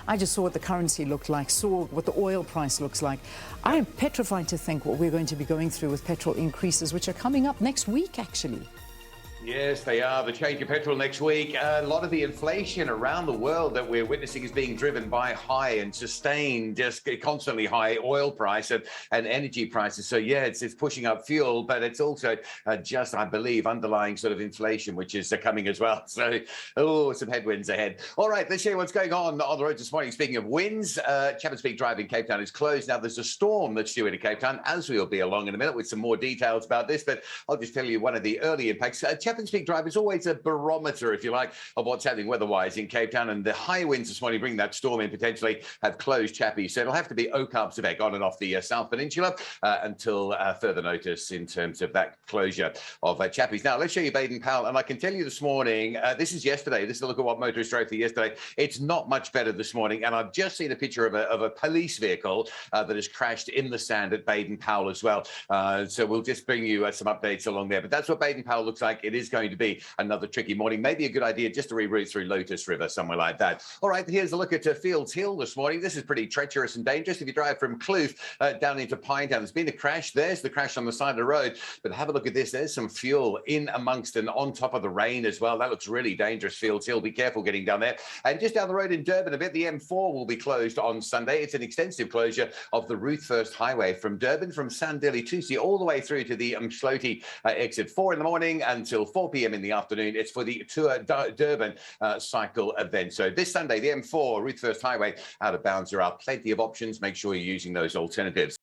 I just saw what the currency looked like, saw what the oil price looks like. I am petrified to think what we're going to be going through with petrol increases, which are coming up next week, actually. Yes, they are. The change of petrol next week. A lot of the inflation around the world that we're witnessing is being driven by high and sustained, just constantly high oil price and energy prices. So, yeah, it's pushing up fuel, but it's also just, I believe, underlying sort of inflation, which is coming as well. So, some headwinds ahead. All right, let's show you what's going on the road this morning. Speaking of winds, Chapman's Peak Drive in Cape Town is closed. Now, there's a storm that's due into Cape Town, as we'll be along in a minute with some more details about this. But I'll just tell you one of the early impacts. Chapman's Peak Drive is always a barometer, if you like, of what's happening weather-wise in Cape Town. And the high winds this morning, bringing that storm in, potentially have closed Chappie. So it'll have to be Okapsevek on and off the South Peninsula until further notice in terms of that closure of Chappies. Now, let's show you Baden-Powell. And I can tell you this morning, this is yesterday. This is a look at what motorists drove through yesterday. It's not much better this morning. And I've just seen a picture of a police vehicle that has crashed in the sand at Baden-Powell as well. So we'll just bring you some updates along there. But that's what Baden-Powell looks like. It is going to be another tricky morning. Maybe a good idea just to reroute through Lotus River, somewhere like that. All right, here's a look at Fields Hill this morning. This is pretty treacherous and dangerous. If you drive from Kloof down into Pinetown, there's been a crash. There's the crash on the side of the road. But have a look at this. There's some fuel in amongst and on top of the rain as well. That looks really dangerous, Fields Hill. Be careful getting down there. And just down the road in Durban a bit, the M4 will be closed on Sunday. It's an extensive closure of the Ruth First Highway from Durban, from Sandili Tusi, all the way through to the Mshloti exit, 4 in the morning until 4 p.m. in the afternoon. It's for the Tour Durban cycle event. So this Sunday, the M4, Ruth First Highway, out of bounds. There are plenty of options. Make sure you're using those alternatives.